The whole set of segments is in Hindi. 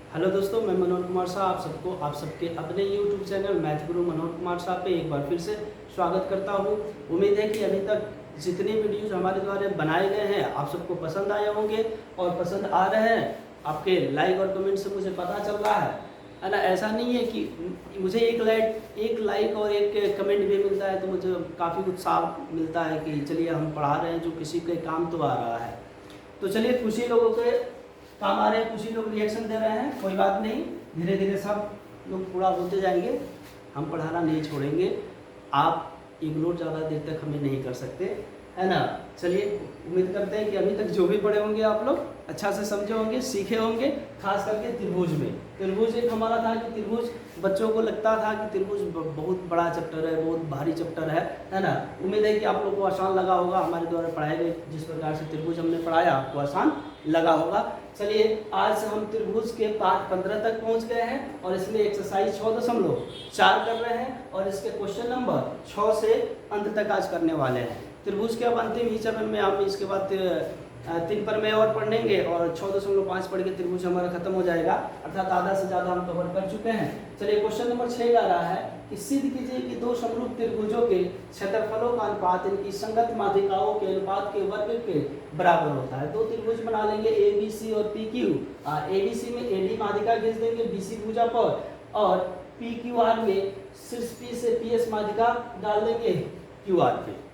हेलो दोस्तों, मैं मनोज कुमार शाह आप सबके अपने YouTube चैनल मैथ गुरु मनोज कुमार शाह पे एक बार फिर से स्वागत करता हूँ। उम्मीद है कि अभी तक जितने वीडियोज़ हमारे द्वारा बनाए गए हैं आप सबको पसंद आए होंगे और पसंद आ रहे हैं। आपके लाइक और कमेंट से मुझे पता चल रहा है ना। ऐसा नहीं है कि मुझे एक लाइक और एक कमेंट भी मिलता है तो मुझे काफ़ी उत्साह मिलता है कि चलिए हम पढ़ा रहे हैं जो किसी के काम तो आ रहा है। तो चलिए, कुछ ही लोगों के काम आ रहे हैं, कुछ ही लोग रिएक्शन दे रहे हैं, कोई बात नहीं, धीरे धीरे सब लोग पूरा होते जाएंगे। हम पढ़ाना नहीं छोड़ेंगे, आप इग्नोर ज़्यादा देर तक हमें नहीं कर सकते, है ना। चलिए, उम्मीद करते हैं कि अभी तक जो भी पढ़े होंगे आप लोग अच्छा से समझे होंगे, सीखे होंगे। खास करके त्रिभुज में, त्रिभुज एक हमारा था कि त्रिभुज बच्चों को लगता था कि त्रिभुज बहुत बड़ा चैप्टर है, बहुत भारी चैप्टर है ना। उम्मीद है कि आप लोग को आसान लगा होगा। हमारे द्वारा पढ़ाए गए जिस प्रकार से त्रिभुज हमने पढ़ाया आपको आसान लगा होगा। चलिए, आज हम त्रिभुज के पाठ 15 तक पहुंच गए हैं और इसमें एक्सरसाइज 6.4 कर रहे हैं और इसके क्वेश्चन नंबर 6 से अंत तक आज करने वाले हैं। त्रिभुज के अब अंतिम ही चरण में हम इसके बाद 3 पर में और पढ़ेंगे और 6.5 पढ़ के त्रिभुज हमारा खत्म हो जाएगा, अर्थात आधा से ज़्यादा हम कवर कर चुके हैं। चलिए, क्वेश्चन नंबर 6 का रहा है कि सिद्ध कीजिए कि दो समरूप त्रिभुजों के क्षेत्रफलों का अनुपात इनकी संगत माध्यिकाओं के अनुपात के वर्ग के बराबर होता है। दो त्रिभुज बना लेंगे ए बी सी और P Q. A B C में ए डी माध्यिका खींच देंगे बी सी भुजा पर, और पी क्यू आर में शीर्ष पी से पी एस माध्यिका डाल देंगे क्यू आर पे।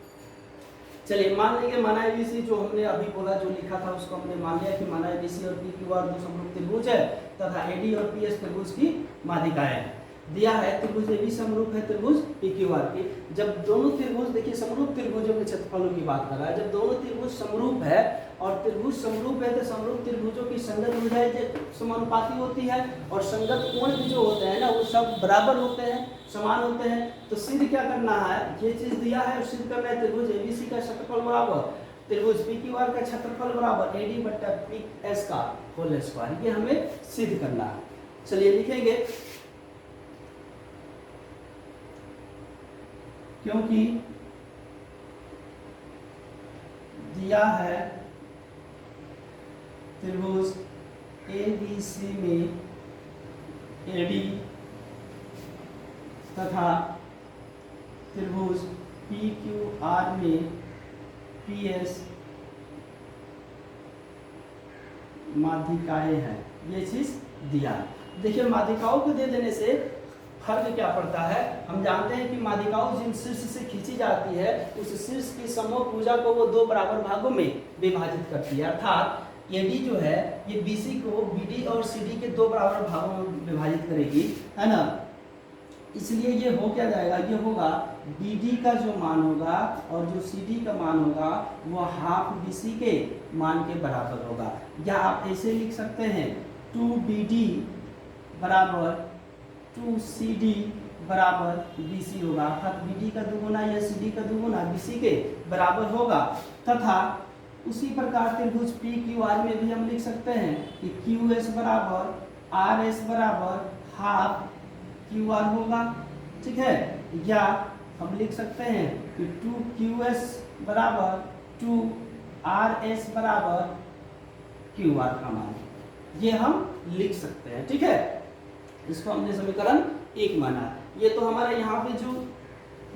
चलिए, मान लेंगे माना एबीसी, जो हमने अभी बोला, जो लिखा था उसको हमने मान लिया कि माना एबीसी और पी क्यू आर दो समरूप त्रिभुज है तथा एडी और पीएस त्रिभुज की माध्यिकाएं हैं। दिया है त्रिभुज एबी समरूप है त्रिभुज पी क्यू आर की। जब दोनों त्रिभुज, देखिए समरूप त्रिभुजों के क्षेत्रफलों की बात कर रहा है, जब दोनों त्रिभुज समरूप है और त्रिभुज समरूप है तो समरूप त्रिभुजों की संगत भुजाएं समानुपाती होती है और संगत कोण भी जो होते हैं ना वो सब बराबर होते हैं, समान होते हैं। तो सिद्ध क्या करना है, ये चीज दिया है और सिद्ध करना है त्रिभुज एबीसी का क्षेत्रफल बराबर त्रिभुज पी क्यू आर का क्षेत्रफल बराबर एडी बट्टा पी एस का होल स्क्वायर, ये हमें सिद्ध करना है। चलिए लिखेंगे, क्योंकि दिया है त्रिभुज ए बी सी में एडी तथा त्रिभुज पी क्यू आर में पी एस माध्यिकाएं हैं, ये चीज दिया। देखिए, माध्यिकाओं को दे देने से फर्क क्या पड़ता है। हम जानते हैं कि माध्यिकाओं जिन शीर्ष से खींची जाती है उस शीर्ष की समूह भुजा को वो दो बराबर भागों में विभाजित करती है, अर्थात एडी जो है ये बीसी को बीडी और सीडी के दो बराबर भागों में विभाजित करेगी, है ना। इसलिए ये हो क्या जाएगा, ये होगा बीडी का जो मान होगा और जो सीडी का मान होगा वो हाफ बीसी के मान के बराबर होगा। या आप ऐसे लिख सकते हैं 2BD बराबर 2CD बराबर BC होगा, अर्थात BD का दुगुना या CD का दुगुना BC के बराबर होगा। तथा उसी प्रकार त्रिभुज PQR में भी हम लिख सकते हैं कि QS बराबर RS बराबर हाफ QR होगा, ठीक है। या हम लिख सकते हैं कि 2QS बराबर 2RS बराबर QR का मान, ये हम लिख सकते हैं, ठीक है। इसको हमने समीकरण 1 माना। ये तो हमारा यहाँ पे जो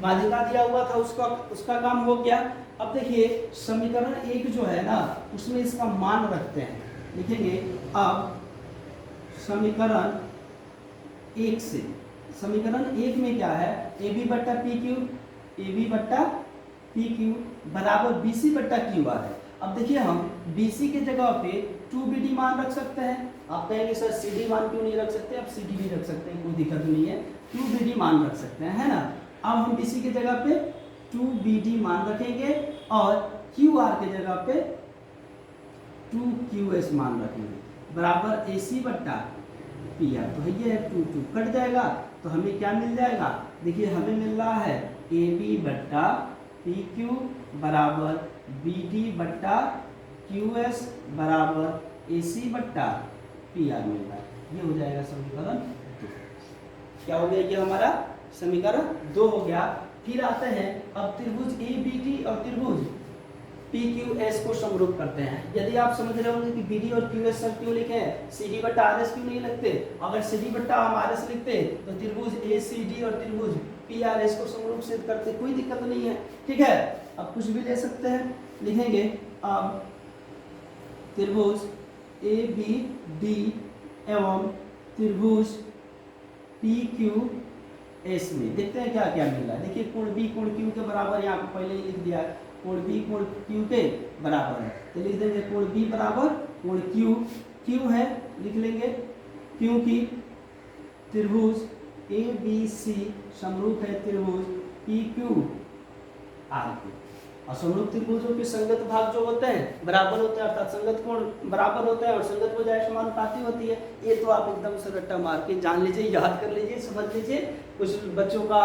माध्यिका दिया हुआ था उसका काम हो गया। अब देखिए, समीकरण 1 जो है ना उसमें इसका मान रखते हैं, लिखेंगे। अब समीकरण 1 से, समीकरण 1 में क्या है, ए बी बट्टा पी क्यू बराबर बी सी बट्टा क्यू आर है। अब देखिए, हम BC के जगह पे 2BD मान रख सकते हैं। आप कहेंगे सर CD मान क्यों नहीं रख सकते, आप CD भी रख सकते हैं, कोई दिक्कत नहीं है। 2BD मान रख सकते हैं, है ना। अब हम BC के जगह पे 2BD मान रखेंगे और QR के जगह पे 2QS मान रखेंगे बराबर AC बट्टा PR। तो ये है 2 कट जाएगा तो हमें क्या मिल जाएगा, देखिए हमें मिल रहा है AB बट्टा PQ बराबर BD बट्टा QS बराबर AC बट्टा PR मिल रहा है। ये हो जाएगा समीकरण 2। क्या हो गया, ये हमारा समीकरण 2 हो गया। फिर आते हैं अब त्रिभुज ABD और त्रिभुज पी क्यू एस को समरूप करते हैं। यदि आप समझ रहे होंगे कि बी डी और क्यू एस सर क्यों लिखे हैं, सी डी बट्टा आर एस क्यों नहीं लिखते, अगर सी डी बट्टा हम आर एस लिखते तो त्रिभुज ए सी डी और त्रिभुज पी आर एस को समरूप सिद्ध करते, कोई दिक्कत नहीं है। ठीक है, अब कुछ भी ले सकते हैं, लिखेंगे अब त्रिभुज ए बी डी एवं त्रिभुज पी क्यू एस में देखते हैं क्या क्या मिल रहा है। देखिए कोण बी कोण क्यू के बराबर, यहाँ पे पहले ही लिख दिया है, कोण बी कोण क्यू के बराबर है, तो लिख देंगे कोण बी बराबर कोण क्यू, क्यू है लिख लेंगे क्योंकि त्रिभुज ए बी सी समरूप है त्रिभुज पी क्यू आर के, और समरूप त्रिभुजों के संगत भाग जो होते हैं बराबर होते हैं, अर्थात संगत कोण बराबर होते हैं और संगत भुजाएं समानुपाती होती है। ये तो आप एकदम से रट्टा मार के जान लीजिए, याद कर लीजिए, समझ लीजिए। कुछ बच्चों का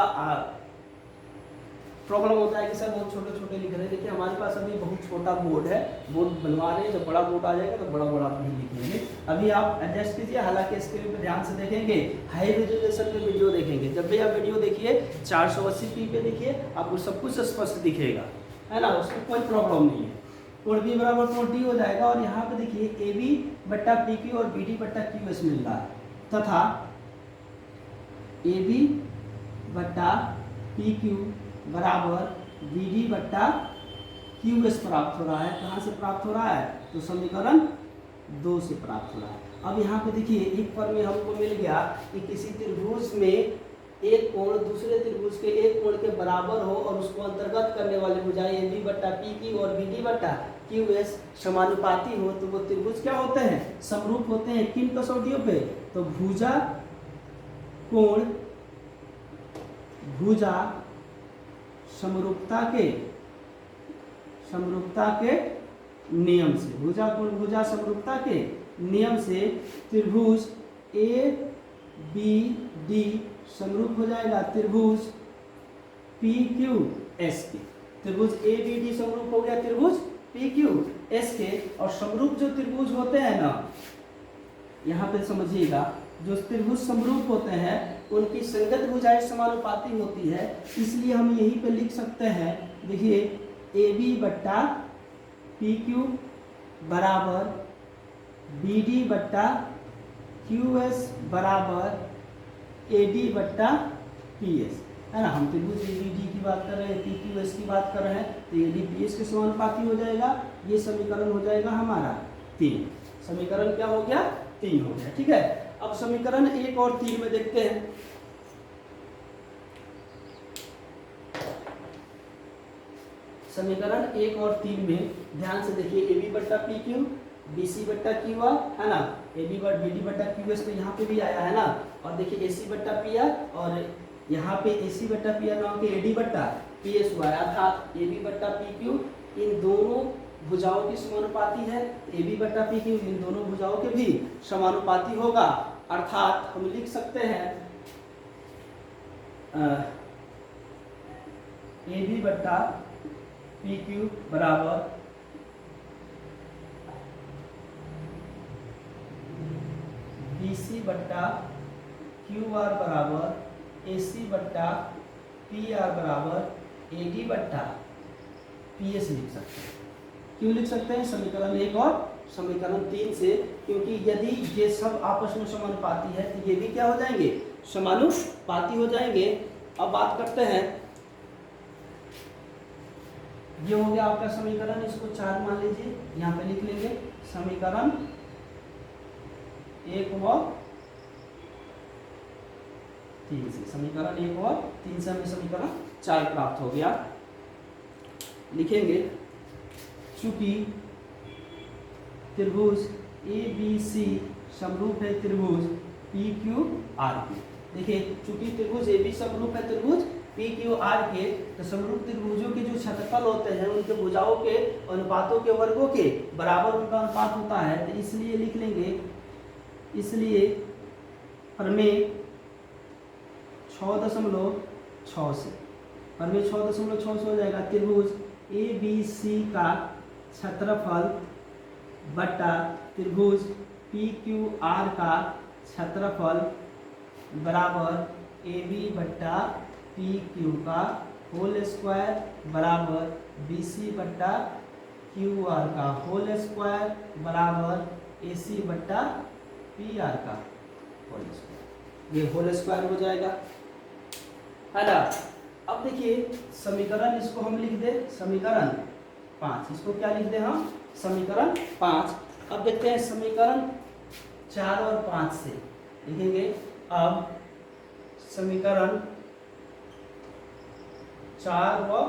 प्रॉब्लम होता है कि सर बहुत छोटे छोटे लिख रहे हैं। देखिए हमारे पास अभी बहुत छोटा बोर्ड है, बोर्ड बनवा रहे हैं, जब बड़ा बोर्ड आ जाएगा तो बड़ा बड़ा भी लिखेंगे। अभी आप एडजस्ट कीजिए, हालांकि स्क्रीन पर ध्यान से देखेंगे, हाई रेजोल्यूशन में वीडियो देखेंगे। जब भी आप वीडियो देखिए 480p पे देखिए, आपको सब कुछ स्पष्ट दिखेगा, है ना, उसमें कोई प्रॉब्लम नहीं है। कोण बी बराबर कोण डी हो जाएगा, और यहाँ पे देखिए ए बी बट्टा पी क्यू और बी डी बट्टा क्यू एस मिल रहा है, तथा ए बी बट्टा पी क्यू बराबर बी डी बट्टा क्यू एस प्राप्त हो रहा है। कहाँ से प्राप्त हो रहा है, तो समीकरण 2 से प्राप्त हो रहा है। अब यहाँ पे देखिए एक पर में हमको मिल गया कि किसी त्रिभुज में एक कोण दूसरे त्रिभुज के एक कोण के बराबर हो और उसको अंतर्गत करने वाले भुजाएं ए बी बट्टा पी क्यू और बी डी बट्टा क्यू एस समानुपाती हो, तो वो त्रिभुज क्या होते हैं, समरूप होते हैं। किन कसौटियों पे, तो भुजा कोण भुजा समरूपता के नियम से, भुजा कोण भुजा समरूपता के नियम से त्रिभुज ए बी डी समरूप हो जाएगा त्रिभुज पी क्यू एस के। त्रिभुज ए बी डी समरूप हो गया त्रिभुज पी क्यू एस के। और समरूप जो त्रिभुज होते हैं ना, यहाँ पे समझिएगा, जो त्रिभुज समरूप होते हैं उनकी संगत भुजाएं समानुपाती होती है, इसलिए हम यहीं पे लिख सकते हैं। देखिए ए बी बट्टा पी क्यू बराबर बी डी बट्टा क्यू एस बराबर ए डी बट्टा पी एस, है ना। हम त्रिभुज ए बी डी की बात कर रहे हैं, पी क्यू एस की बात कर रहे हैं, तो ए डी पी एस के समानुपाती हो जाएगा। ये समीकरण हो जाएगा हमारा 3। समीकरण क्या हो गया, 3 हो गया। ठीक है, अब समीकरण 1 और 3 में देखते हैं। समीकरण 1 और 3 में ध्यान से देखिए, ए बी बट्टा पी क्यू बी सी बट्टा क्यू आर, है ना, ए बी बी डी बट्टा क्यू एस, तो यहाँ पे भी आया है ना। और देखिए ए सी बट्टा पी आर, और यहाँ पे ए सी बट्टा पी आर नाम के ए डी बट्टा पी एस हुआ है, अर्थात ए बी बट्टा पी क्यू इन दोनों भुजाओं की समानुपाती है, ए बी बट्टा पी क्यू इन दोनों भुजाओं के भी समानुपाती होगा। अर्थात हम लिख सकते हैं ए बी बट्टा पी क्यू बराबर बी सी बट्टा क्यू आर बराबर ए सी बट्टा पी आर बराबर ए डी बट्टा पी एस लिख सकते हैं। क्यों लिख सकते हैं, समीकरण 1 और समीकरण 3 से, क्योंकि यदि ये सब आपस में समानुपाती है तो ये भी क्या हो जाएंगे, समानुपाती हो जाएंगे। अब बात करते हैं, ये हो गया आपका समीकरण, इसको 4 मान लीजिए, यहाँ पे लिख लेंगे समीकरण 1 और 3 से। समीकरण 1 और 3 से हमें समीकरण 4 प्राप्त हो गया। लिखेंगे चूंकि त्रिभुज ए बी सी समरूप है त्रिभुज पी क्यू आर के। देखिए चूंकि त्रिभुज ए बी समरूप है त्रिभुज पी क्यू आर के, तो समरूप त्रिभुजों के जो क्षेत्रफल होते हैं उनके भुजाओं के अनुपातों के वर्गों के बराबर उनका अनुपात होता है, तो इसलिए लिख लेंगे, इसलिए प्रमेय 6.6 से, प्रमेय 6.6 से हो जाएगा त्रिभुज ए बी सी का क्षेत्रफल बटा त्रिभुज पी क्यू आर का क्षेत्रफल बराबर ए बी बट्टा पी क्यू का होल स्क्वायर बराबर बी सी बट्टा क्यू आर का होल स्क्वायर बराबर ए सी बट्टा पी आर का होल स्क्वायर, ये होल स्क्वायर हो जाएगा, है ना। अब देखिए समीकरण इसको हम लिख दे समीकरण 5, इसको क्या लिख दे हम समीकरण 5। अब देखते हैं समीकरण 4 और 5 से लिखेंगे। अब समीकरण 4 व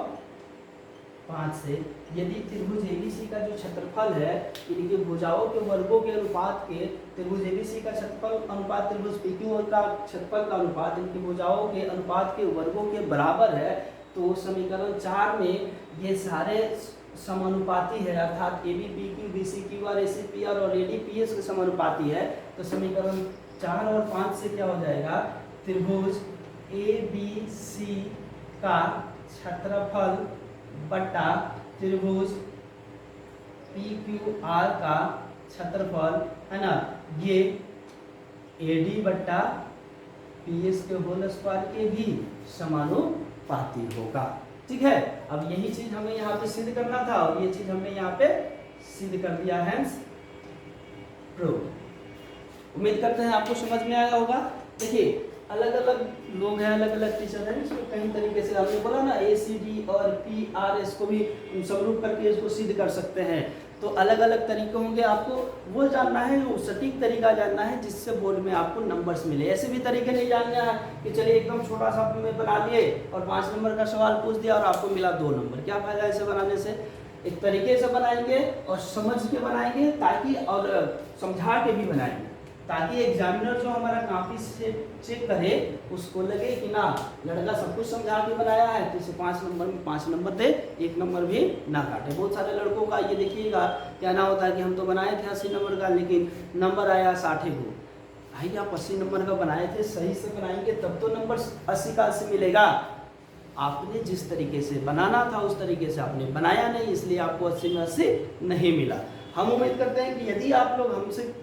5 से यदि त्रिभुज एबीसी का जो क्षेत्रफल है इनके भुजाओं के वर्गों के अनुपात के, त्रिभुज एबीसी का क्षेत्रफल अनुपात त्रिभुज पीक्यू का क्षेत्रफल का अनुपात इनकी भुजाओं के अनुपात के वर्गों के बराबर है, तो समीकरण 4 में ये सारे समानुपाती है, अर्थात A B P Q B C Q R A C P R और ए डी पी एस के समानुपाती है। तो समीकरण 4 और 5 से क्या हो जाएगा, त्रिभुज ए बी सी का क्षेत्रफल बटा त्रिभुज पी क्यू आर का क्षेत्रफल, है ना, ये ए डी बट्टा पी एस के होल स्क्वायर के भी समानुपाती होगा। ठीक है, अब यही चीज हमें यहाँ पे सिद्ध करना था और ये चीज हमने यहाँ पे सिद्ध कर दिया है, प्रूव। उम्मीद करते हैं आपको समझ में आया होगा। देखिए अलग अलग लोग हैं, अलग अलग टीचर हैं, इसको कई तरीके से आपने बोला ना ए सी डी और पी आर एस को भी समरूप करके इसको सिद्ध कर सकते हैं। तो अलग अलग तरीके होंगे, आपको वो जानना है, वो सटीक तरीका जानना है जिससे बोर्ड में आपको नंबर्स मिले। ऐसे भी तरीके नहीं जानना है कि चलिए एकदम छोटा सा में बना लिए और 5 नंबर का सवाल पूछ दिया और आपको मिला 2 नंबर। क्या फायदा ऐसे बनाने से? एक तरीके से बनाएंगे और समझ के बनाएंगे, ताकि और समझा के भी बनाएंगे, ताकि एग्जामिनर जो हमारा कॉपी से चेक करे उसको लगे कि ना लड़का सब कुछ समझा के बनाया है, तो इसे 5 नंबर में 5 नंबर दे, 1 नंबर भी ना काटे। बहुत सारे लड़कों का ये देखिएगा क्या ना होता है कि हम तो बनाए थे 80 नंबर का, लेकिन नंबर आया 60 को। भाई आप 80 नंबर का बनाए थे, सही से बनाएंगे तब तो नंबर 80 का 80 मिलेगा। आपने जिस तरीके से बनाना था उस तरीके से आपने बनाया नहीं, इसलिए आपको 80 में 80 नहीं मिला। हम उम्मीद करते हैं कि यदि आप लोग हमसे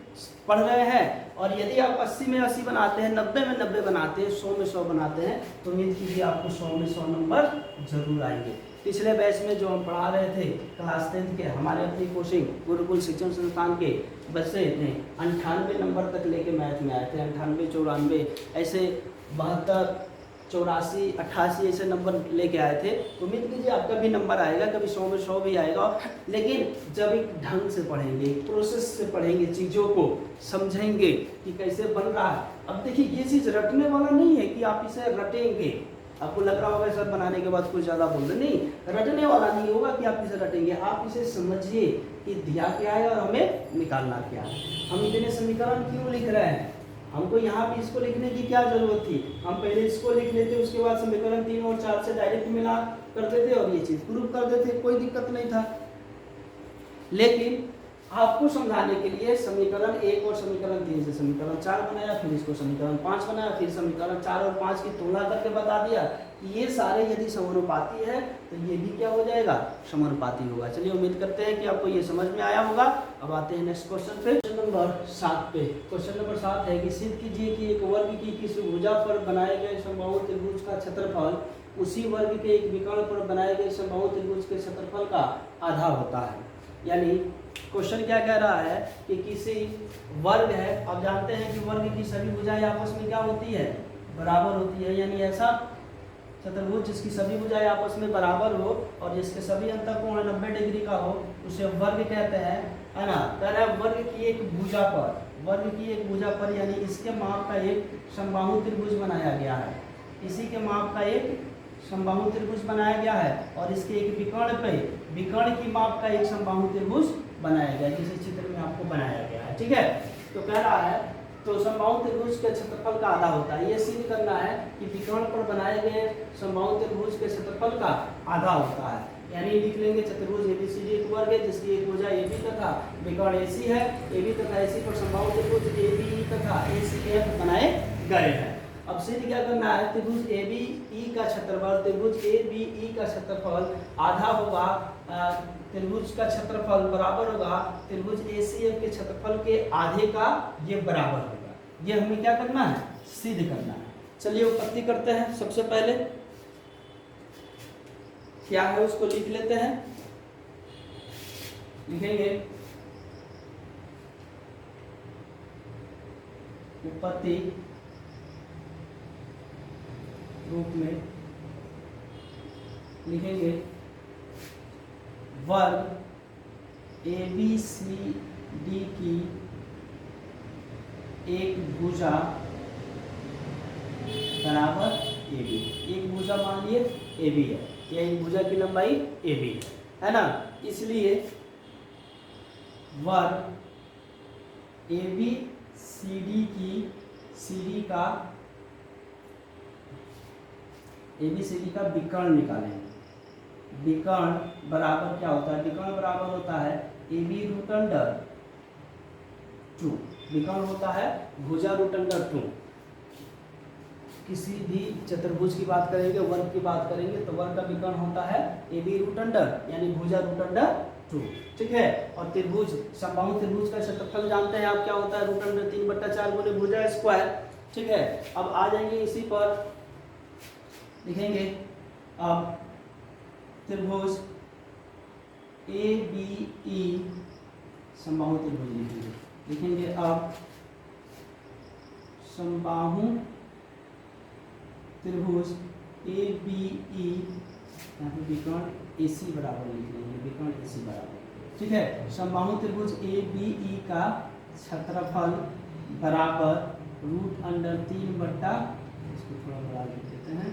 पढ़ रहे हैं और यदि आप 80 में 80 बनाते हैं, 90 में 90 बनाते हैं, 100 में 100 बनाते हैं, तो उम्मीद कीजिए आपको 100 में 100 नंबर जरूर आएंगे। पिछले बैच में जो हम पढ़ा रहे थे क्लास 10 के, हमारे अपनी कोचिंग गुरुकुल शिक्षण संस्थान के बच्चे ने 98 नंबर तक लेके मैथ में आए थे। 98, 94 ऐसे 72, 84, 88 ऐसे नंबर लेके आए थे। उम्मीद कीजिए आपका भी नंबर आएगा, कभी 100 में 100 भी आएगा, लेकिन जब एक ढंग से पढ़ेंगे, एक प्रोसेस से पढ़ेंगे, चीज़ों को समझेंगे कि कैसे बन रहा है। अब देखिए ये चीज़ रटने वाला नहीं है कि आप इसे रटेंगे। आपको लग रहा होगा सर बनाने के बाद कुछ ज़्यादा बोल रहे, नहीं, रटने वाला नहीं होगा कि आप इसे रटेंगे। आप इसे समझिए कि दिया क्या है और हमें निकालना क्या है। हम इतने समीकरण क्यों लिख रहे हैं, हमको यहाँ भी इसको लिखने की क्या जरूरत थी? हम पहले इसको लिख लेते, उसके बाद समीकरण 3 और 4 से डायरेक्ट मिला कर देते और ये चीज़ प्रूव कर देते, कोई दिक्कत नहीं था। लेकिन आपको समझाने के लिए समीकरण 1 और समीकरण 3 से समीकरण 4 बनाया, फिर इसको समीकरण 5 बनाया, फिर समीकरण 4 और 5 की तुलना करके बता दिया कि ये सारे यदि समानुपाती है तो ये भी क्या हो जाएगा, समानुपाती होगा। चलिए उम्मीद करते हैं कि आपको ये समझ में आया होगा। अब आते हैं नेक्स्ट क्वेश्चन पे, क्वेश्चन नंबर 7 पे। क्वेश्चन नंबर 7 है कि सिद्ध कीजिए कि एक वर्ग की किसी भुजा पर बनाए गए समबाहु त्रिभुज का क्षेत्रफल उसी वर्ग के एक विकर्ण पर बनाए गए समबाहु त्रिभुज के क्षेत्रफल का आधा होता है। यानी क्वेश्चन क्या कह रहा है कि किसी वर्ग है, आप जानते हैं कि वर्ग की सभी भुजाएं आपस में क्या होती है, बराबर होती है। यानी ऐसा चतुर्भुज जिसकी सभी भुजाएं आपस में बराबर हो और जिसके सभी अंतःकोण 90 डिग्री का हो, उसे वर्ग कहते हैं, है ना। कह रहा है वर्ग की एक भुजा पर, वर्ग की एक भुजा पर यानी इसके माप का एक समबाहु त्रिभुज बनाया गया है, इसी के माप का एक समबाहु त्रिभुज बनाया गया है और इसके एक विकर्ण पे विकर्ण की माप का एक समबाहु त्रिभुज बनाया गया है, जिस चित्र में आपको बनाया गया है। ठीक है, तो कह रहा है तो समबाहु त्रिभुज के क्षेत्रफल का आधा होता है। ये सिद्ध करना है कि विकर्ण पर बनाए गए समबाहु त्रिभुज के क्षेत्रफल का आधा होता है। यानी लिख लेंगे चतुर्भुज एबीसीडी एक वर्ग है जिसकी एक भुजा AB तथा विकर्ण AC है, AB तथा AC पर समबाहु त्रिभुज ABE तथा ACF बनाए गए हैं। अब सिद्ध क्या करना है, त्रिभुज ABE का क्षेत्रफल, त्रिभुज ABE का क्षेत्रफल आधा होगा, त्रिभुज का क्षेत्रफल बराबर होगा त्रिभुज ACF के क्षेत्रफल के आधे का, ये बराबर होगा। ये हमें क्या करना है, सिद्ध करना है। चलिए उत्पत्ति करते हैं। सबसे पहले क्या है उसको लिख लेते हैं। लिखेंगे उत्पत्ति रूप में लिखेंगे वर्ग ABCD की एक भुजा बराबर AB। एक भुजा मान लिए AB है, या एक भुजा की लंबाई AB है ना, इसलिए वर्ग ABCD की CD का ABCD का विकर्ण निकालेंगे। विकर्ण बराबर क्या होता है? विकर्ण बराबर होता है AB रूट अंडर 2। विकर्ण होता है भुजा रूट अंडर 2। किसी भी चतुर्भुज की बात करेंगे, वर्ग की बात करेंगे तो वर्ग का विकर्ण होता है AB रूट अंडर यानी भुजा रूट अंडर 2। ठीक है। और त्रिभुज, समबाहु त्रिभुज का क्षेत्रफल जानते हैं आप क्या होता है? रूट अंडर 3/4 गुने भुजा स्क्वायर। ठीक है। अब आ जाएंगे इसी पर, लिखेंगे अब त्रिभुज ABE समबाहु त्रिभुज लिखेंगे अब समबाहु त्रिभुज ABE, यहाँ पे विकर्ण AC बराबर लिख लेंगे, विकर्ण AC बराबर। ठीक है। समबाहु त्रिभुज ABE का क्षेत्रफल बराबर रूट अंडर 3 इसको थोड़ा बड़ा लिख देते हैं,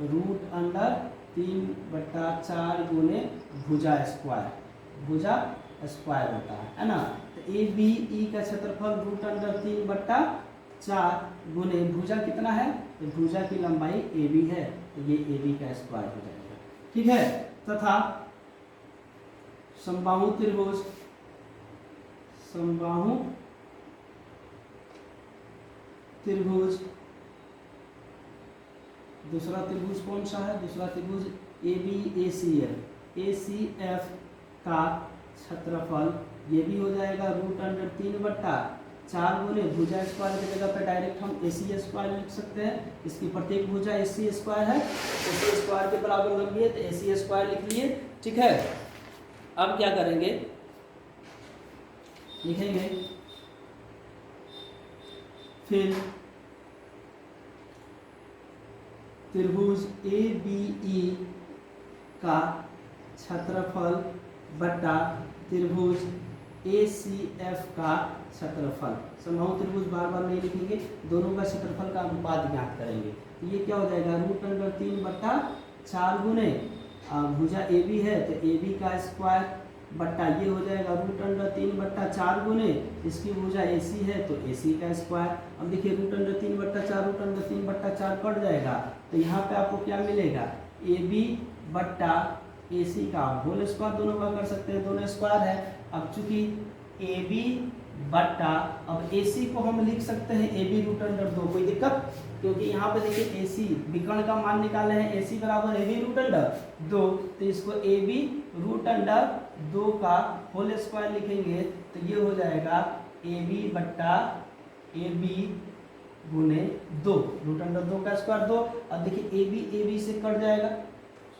रूट अंडर 3/4 गुने भुजा स्क्वायर। भुजा स्क्वायर होता है ना। तो ABE का क्षेत्रफल रूट अंडर 3/4 गुने भुजा कितना है? तो भुजा की लंबाई AB है, तो ये AB का स्क्वायर हो जाएगा। ठीक है। तथा समबाहु त्रिभुज दूसरा त्रिभुज कौन सा है? दूसरा त्रिभुज ACF का क्षेत्रफल ये भी हो जाएगा रूट अंडर 3/4 गुने भुजा स्क्वायर की जगह पे डायरेक्ट हम AC स्क्वायर लिख सकते हैं। इसकी प्रत्येक भुजा AC स्क्वायर है, AC स्क्वायर के बराबर लंबी है तो AC स्क्वायर लिख लिए। ठीक है। अब क्या करेंगे? लिखेंगे फिर त्रिभुज ABE का क्षेत्रफल बटा त्रिभुज ACF का क्षेत्रफल। समबाहु त्रिभुज बार बार नहीं लिखेंगे, दोनों का क्षेत्रफल का अनुपात ज्ञात करेंगे। तो ये क्या हो जाएगा? रूट अंडर 3/4 गुने भुजा AB है तो AB का स्क्वायर बट्टा ये हो जाएगा रूट अंडर 3/4 गुने इसकी भुजा AC है तो AC का स्क्वायर। अब देखिए root under 3/4 root under 3/4 cut जाएगा तो यहाँ पे आपको क्या मिलेगा? AB बट्टा AC का होल स्क्वायर, दोनों का कर सकते हैं, दोनों स्क्वायर है। अब चूंकि AB बट्टा, अब AC को हम लिख सकते हैं AB रूट अंडर 2, कोई दिक्कत? क्योंकि यहाँ पे देखिए AC विकर्ण का मान निकाले हैं, AC बराबर AB रूट अंडर 2, तो इसको AB रूट अंडर 2 का होल स्क्वायर लिखेंगे तो ये हो जाएगा AB बट्टा AB गुने 2, रूट अंडर 2 का स्क्वायर 2। अब देखिए AB से कट जाएगा,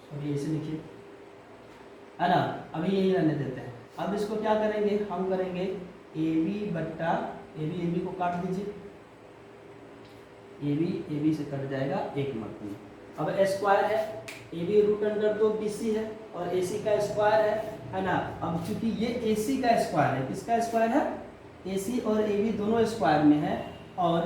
सॉरी ऐसे लिखिए है ना, अभी यही रहने देते हैं। अब इसको क्या करेंगे? हम करेंगे AB बट्टा AB को काट दीजिए, AB से कट जाएगा एक मरतबा। अब स्क्वायर है, AB रूट अंडर 2 BC है और AC का स्क्वायर है ना। अब चूंकि ये AC का स्क्वायर है, किसका स्क्वायर है? AC और AB दोनों स्क्वायर में है और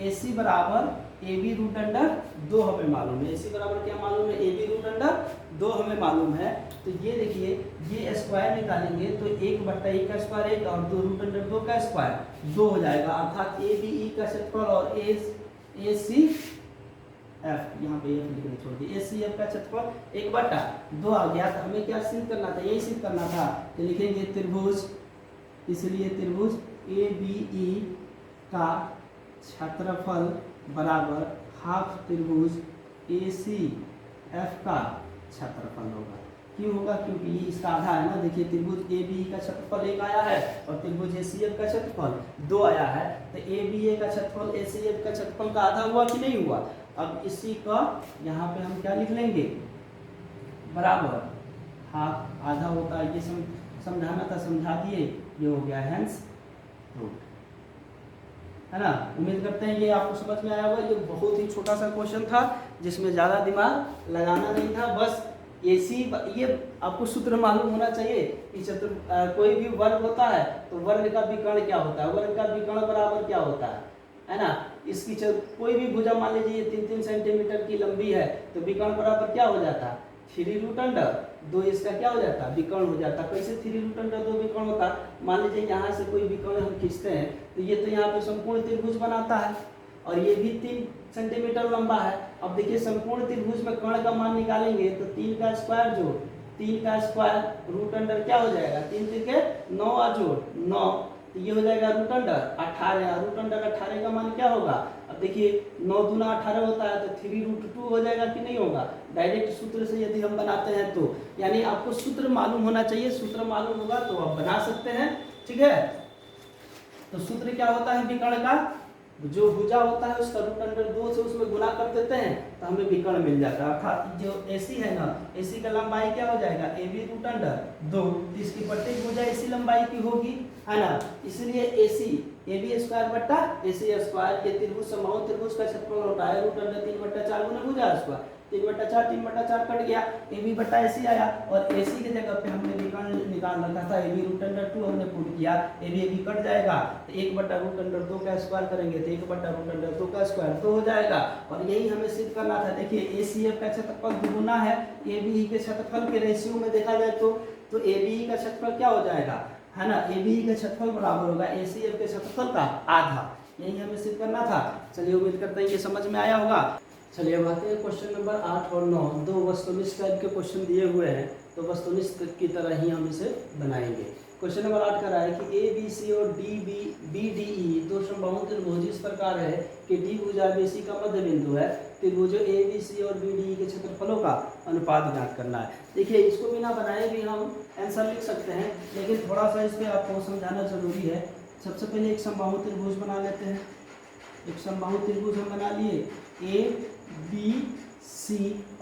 AC बराबर AB रूट अंडर 2 हमें मालूम है। AC बराबर क्या मालूम है? AB रूट अंडर 2 हमें मालूम है। तो ये देखिए ये स्क्वायर निकालेंगे तो 1/1 का स्क्वायर 1 और 2 रूट अंडर 2 का स्क्वायर 2 हो जाएगा, अर्थात ABE का क्षेत्रफल और ACF, यहाँ पे लिखने छोड़ दिए, ACF का क्षेत्रफल 1/2 आ गया। तो हमें क्या सिद्ध करना था? यही सिद्ध करना था। तो लिखेंगे त्रिभुज, इसलिए त्रिभुज ABE का क्षेत्रफल बराबर हाफ त्रिभुज ACF का क्षेत्रफल होगा। क्यों होगा? क्योंकि ये इसका आधा है ना। देखिए त्रिभुज ABE का क्षेत्रफल 1 आया है और त्रिभुज ACF का क्षेत्रफल 2 आया है, तो ABA का क्षेत्रफल ACF का क्षेत्रफल का आधा हुआ कि नहीं हुआ? अब इसी का यहाँ पे हम क्या लिख लेंगे? बराबर हाफ, आधा होता है, ये समझाना था समझा दिए, ये हो गया हैंस रूट, है ना। उम्मीद करते हैं ये आपको समझ में आया होगा। ये बहुत ही छोटा सा क्वेश्चन था जिसमें ज़्यादा दिमाग लगाना नहीं था, बस ये आपको सूत्र मालूम होना चाहिए कि कोई भी वर्ग होता है तो वर्ग का विकर्ण क्या होता है, वर्ग का विकर्ण बराबर क्या होता है ना। इसकी कोई भी भुजा मान लीजिए 3-3 सेंटीमीटर की लंबी है तो विकर्ण बराबर क्या हो जाता है 3√2, इसका क्या हो जाता है विकर्ण हो जाता है। कैसे 3√2 विकर्ण होता है, मान लीजिए यहाँ से कोई विकर्ण हम खींचते हैं तो ये तो यहाँ पे संपूर्ण त्रिभुज बनाता है और ये भी 3 सेंटीमीटर लंबा है। अब देखिए संपूर्ण त्रिभुज में कर्ण का मान निकालेंगे तो 3 का स्क्वायर जोड़ 3 का स्क्वायर रूट अंडर क्या हो जाएगा 3 के 9 और जोड़ 9, तो ये हो जाएगा रूट अंडर 18। रूट अंडर 18 का मान क्या होगा, अब देखिए 9 दूना 18 होता है तो 3√2 हो जाएगा कि नहीं होगा। डायरेक्ट सूत्र से यदि हम बनाते हैं तो यानी आपको सूत्र मालूम होना चाहिए, सूत्र मालूम होगा तो आप बना सकते हैं, ठीक है। तो सूत्र क्या होता है विकर्ण का, जो भुजा होता है उसका रूट अंडर 2 से उसमें गुना कर देते हैं तो हमें विकर्ण मिल जाता है। अर्थात जो AC है ना, AC का लंबाई क्या हो जाएगा AB रूट अंडर 2, इसकी प्रत्येक भुजा इसी लंबाई की होगी, है ना। इसलिए AC AB स्क्वायर बट्टा AC स्क्वायर, ये त्रिभुज समबाहु त्रिभुज का क्षेत्रफल होता है रूट अंडर 3/4 गुना भुजा स्क्वायर, 3/4 कट गया, AB बट्टा AC आया और AC की जगह पे हमने विकर्ण निकाल रखा था AB रूट अंडर 2 हमने पुट किया, AB कट जाएगा तो 1/√2 का स्क्वायर करेंगे तो 1/√2 का स्क्वायर तो हो जाएगा। और यही हमें सिद्ध करना था। देखिए ACF का क्षेत्रफल दुगुना है ABE के क्षेत्रफल के रेशियो में देखा जाए तो ABE का क्षेत्रफल क्या हो जाएगा, है ना, ABE का क्षेत्रफल बराबर होगा ACF के क्षेत्रफल का आधा, यही हमें सिद्ध करना था। चलिए उम्मीद करते हैं ये समझ में आया होगा। चलिए अब आते हैं क्वेश्चन नंबर 8 और 9, दो वस्तुनिष्ठ टाइप के क्वेश्चन दिए हुए हैं तो वस्तुनिष्ठ की तरह ही हम इसे बनाएंगे। क्वेश्चन नंबर 8 का रहा है कि ABC और BDE दो समबाहु त्रिभुज इस प्रकार है कि D भुजा BC का मध्य बिंदु है, त्रिभुजों ABC और BDE के क्षेत्रफलों का अनुपात ज्ञात करना है। देखिए इसको बिना बनाए भी हम आंसर लिख सकते हैं, लेकिन थोड़ा सा इस पर आपको समझाना जरूरी है। सबसे पहले एक समबाहु त्रिभुज बना लेते हैं। एक समबाहु त्रिभुज हम बना लिए ABC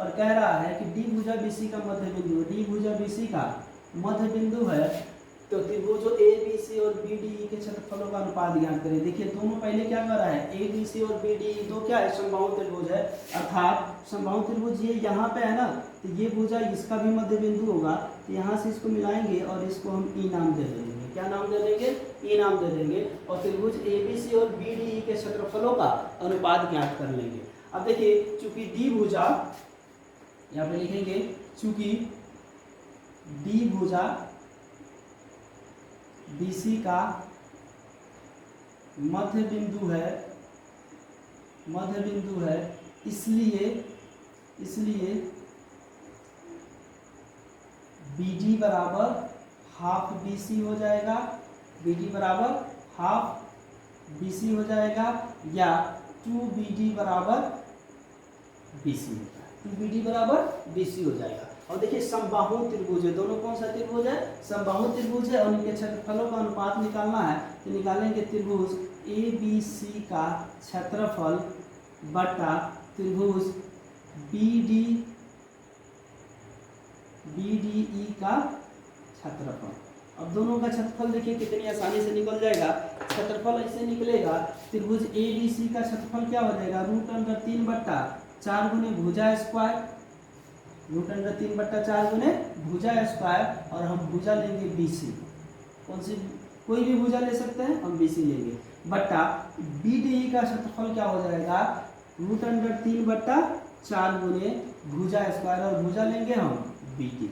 और कह रहा है कि D भुजा BC का मध्य बिंदु है, D भुजा BC का मध्य बिंदु है तो त्रिभुजों ABC और BDE के क्षेत्रफलों का अनुपात ज्ञात करें। देखिए दोनों पहले क्या कर रहा है ABC और BDE दो क्या है समबाहु त्रिभुज है, अर्थात समबाहु त्रिभुज ये यहाँ पे है ना तो ये भुजा इसका भी मध्य बिंदु होगा तो यहाँ से इसको मिलाएंगे और इसको हम E नाम दे देंगे। क्या नाम दे देंगे E नाम दे देंगे और त्रिभुज ABC और BDE के क्षेत्रफलों का अनुपात ज्ञात कर लेंगे। अब देखिए चूंकि D भुजा यहाँ पे लिखेंगे, चूंकि D भुजा BC का मध्य बिंदु है, इसलिए BD बराबर हाफ BC हो जाएगा, BD बराबर हाफ BC हो जाएगा या 2BD बराबर BC होता है, 2BD बराबर BC हो जाएगा। और देखिए समबाहु त्रिभुज है, दोनों कौन सा त्रिभुज है समबाहु त्रिभुज है और इनके क्षेत्रफलों का अनुपात निकालना है तो निकालेंगे त्रिभुज ABC का क्षेत्रफल बटा त्रिभुज BDE का क्षेत्रफल। अब दोनों का क्षेत्रफल देखिए कितनी आसानी से निकल जाएगा। क्षेत्रफल ऐसे निकलेगा त्रिभुज ABC का क्षेत्रफल क्या हो जाएगा √3/4 गुने भुजा स्क्वायर, √3/4 गुने भुजा स्क्वायर और हम भुजा लेंगे BC, कौन सी कोई भी भुजा ले सकते हैं हम BC लेंगे, बट्टा BDE का क्षेत्रफल क्या हो जाएगा √3/4 गुने भुजा स्क्वायर और भुजा लेंगे हम BD।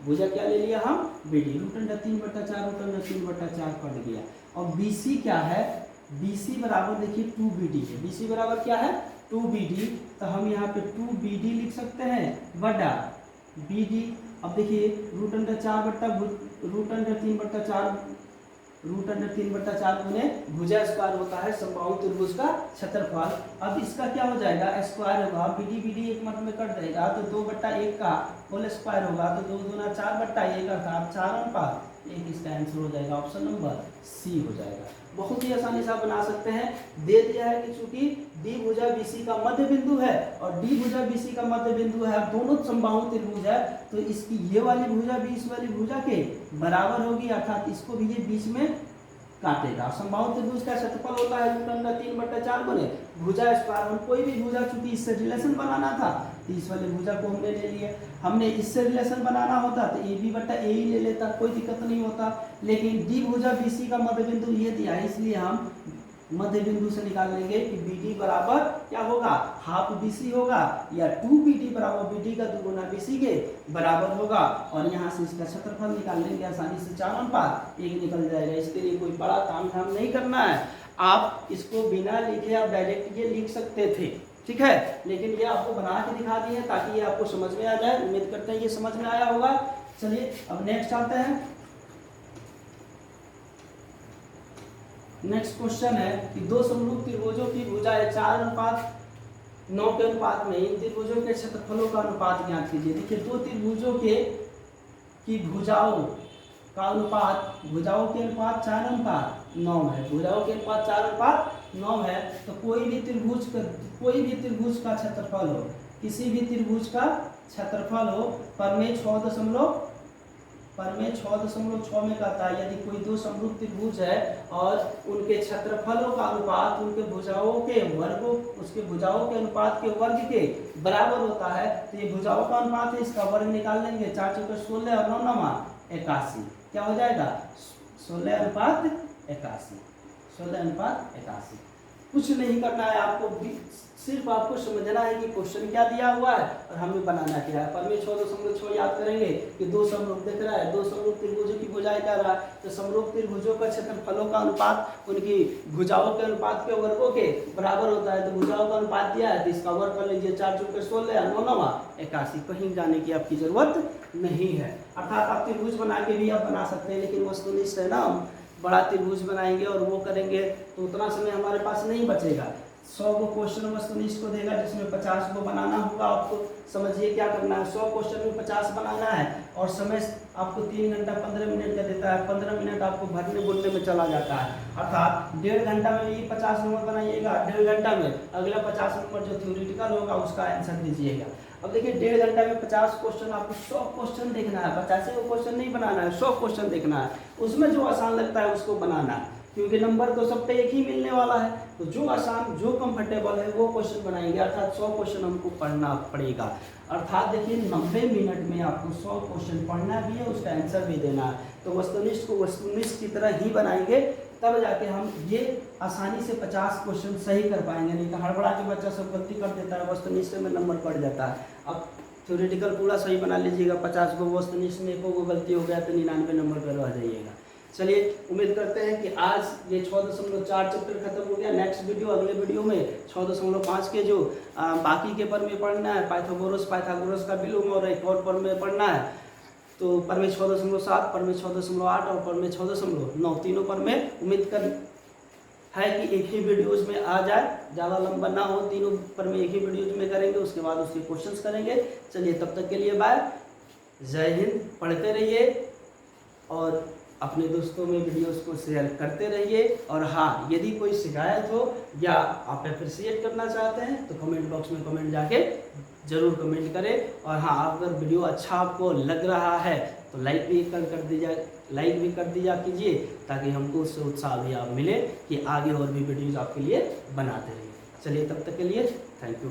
भुजा क्या ले लिया हम BD, √3/4 कट गया। और BC क्या है, BC बराबर देखिए 2BD है, BC बराबर क्या है 2BD, तो हम यहाँ पे 2BD लिख सकते हैं बटा BD। अब देखिए √3/4 गुने भुजा स्क्वायर होता है समबाहु त्रिभुज का क्षेत्रफल। अब इसका क्या हो जाएगा स्क्वायर होगा, BD एक मत में कट जाएगा तो 2/1 का होल स्क्वायर होगा तो 2 दूना 4/1 अर्थात 4/1 इसका आंसर हो जाएगा ऑप्शन नंबर C हो जाएगा। बहुत ही आसानी से आप बना सकते हैं। दे दिया है कि चूंकि डी भुजा बीसी का मध्य बिंदु है और डी भुजा बीसी का मध्य बिंदु है, दोनों समबाहु त्रिभुज है, तो इसकी ये वाली भुजा भी इस वाली भुजा के बराबर होगी, अर्थात इसको भी ये बीच में काटेगा। समबाहु त्रिभुज का क्षेत्रफल होता है √3/4 गुने भुजा स्क्वायर। हम कोई भी भुजा, चूंकि इससे रिलेशन बनाना था तो इस वाले भुजा को हमने ले लिया। हमने इससे रिलेशन बनाना होता तो AB/A ही ले लेता, कोई दिक्कत नहीं होता। लेकिन डी भुजा BC का मध्य बिंदु ये दिया है, इसलिए हम मध्य बिंदु से निकाल लेंगे कि BD बराबर क्या होगा, हाफ BC होगा, या 2BD बराबर BD का 2 गुना BC के बराबर होगा। और यहाँ से इसका क्षेत्रफल निकाल लेंगे आसानी से, 4:1 निकल जाएगा। इसके लिए कोई बड़ा काम नहीं करना है, आप इसको बिना लिखे आप डायरेक्ट ये लिख सकते थे, ठीक है, लेकिन ये आपको बना के दिखा दिए ताकि ये आपको समझ में आ जाए। उम्मीद करते हैं ये समझ में आया होगा। चलिए अब नेक्स्ट आते हैं। नेक्स्ट क्वेश्चन है कि दो समरूप त्रिभुजों की भुजाएं 4:9 के अनुपात में इन त्रिभुजों के क्षेत्रफलों का अनुपात ज्ञात कीजिए। देखिए, दो त्रिभुजों की भुजाओं का अनुपात, भुजाओं के अनुपात 4:9 है, भुजाओं के अनुपात 4:9 है, तो कोई भी त्रिभुज का क्षेत्रफल हो, किसी भी त्रिभुज का क्षेत्रफल हो, परमेय 6.6 में कहता है यदि कोई दो समरूप त्रिभुज है और उनके क्षेत्रफलों का अनुपात उनके भुजाओं के वर्गों, उसके भुजाओं के अनुपात के वर्ग के बराबर होता है, तो ये भुजाओं का अनुपात है, इसका वर्ग निकाल लेंगे। 4 × 16 और 9 × 81 क्या हो जाएगा, 16:81। 16:81। कुछ नहीं करना है आपको, सिर्फ आपको समझना है कि क्वेश्चन क्या दिया हुआ है और हमें बनाना क्या है। परमेय 6.6 याद करेंगे कि दो समरूप दिख रहा है, दो समरूप त्रिभुजों की भुजाएं क्या रहा है, तो समरूप त्रिभुजों का क्षेत्रफलों का अनुपात उनकी भुजाओं के अनुपात के वर्गों के बराबर होता है, तो भुजाओं का अनुपात दिया है तो इसका वर्ग कर लीजिए। 4 × 16 और 9 × 81। कहीं जाने की आपकी जरूरत नहीं है, अर्थात आप त्रिभुज बना के भी आप बना सकते हैं, लेकिन वस्तुनिष्ठ है ना, हम बड़ा त्रिभुज बनाएंगे और वो करेंगे तो उतना समय हमारे पास नहीं बचेगा। 100 को क्वेश्चन वस्तुनिष्ठ को देगा जिसमें 50 को बनाना होगा। आपको समझिए क्या करना है, 100 क्वेश्चन में 50 बनाना है और समय आपको 3 घंटा 15 मिनट का देता है, 15 मिनट आपको भरने बोलने में चला जाता है, अर्थात 1.5 घंटा में ये 50 नंबर बनाइएगा, 1.5 घंटा में अगला 50 नंबर जो थ्योरेटिकल होगा उसका आंसर दीजिएगा। अब देखिए 1.5 घंटा में 50 क्वेश्चन, आपको 100 क्वेश्चन देखना है, 50 क्वेश्चन नहीं बनाना है, 100 क्वेश्चन देखना है, उसमें जो आसान लगता है उसको बनाना है, क्योंकि नंबर तो सब पे एक ही मिलने वाला है, तो जो आसान जो कंफर्टेबल है वो क्वेश्चन बनाएंगे, अर्थात 100 क्वेश्चन हमको पढ़ना पड़ेगा। अर्थात देखिए 90 मिनट में आपको 100 क्वेश्चन पढ़ना भी है, उसका आंसर भी देना है, तो वस्तुनिष्ठ को वस्तुनिष्ठ की तरह ही बनाएंगे, तब जाके हम ये आसानी से 50 क्वेश्चन सही कर पाएंगे। नहीं तो हड़बड़ा के बच्चा सब गलती कर देता है, वस्तुनिष्ठ में नंबर पड़ जाता है। अब थ्योरेटिकल पूरा सही बना लीजिएगा, 50 को वस्तुनिष्ठ में को गलती हो गया तो 99 नंबर पर आ जाइएगा। चलिए उम्मीद करते हैं कि आज ये 6.4 चैप्टर खत्म हो गया। नेक्स्ट वीडियो, अगले वीडियो में 6.5 के जो बाकी के प्रमेय पढ़ना है, पाइथागोरस का विलोम और एक और प्रमेय पढ़ना है, तो प्रमेय 6.7, प्रमेय 6.8 और प्रमेय 6.9 तीनों प्रमेय उम्मीद कर है कि एक ही वीडियोज में आ जाए, ज़्यादा लंबा ना हो, तीनों प्रमेय एक ही वीडियोज में करेंगे, उसके बाद उसके क्वेश्चंस करेंगे। चलिए तब तक के लिए बाय, जय हिंद। पढ़ते रहिए और अपने दोस्तों में वीडियोस को शेयर करते रहिए। और हाँ, यदि कोई शिकायत हो या आप अप्रिशिएट करना चाहते हैं तो कमेंट बॉक्स में कमेंट जाके ज़रूर कमेंट करें। और हाँ, अगर वीडियो अच्छा आपको लग रहा है तो लाइक भी कर दिया कीजिए, ताकि हमको उससे उत्साह भी आप मिले कि आगे और भी वीडियोज़ आपके लिए बनाते रहिए। चलिए तब तक के लिए थैंक यू।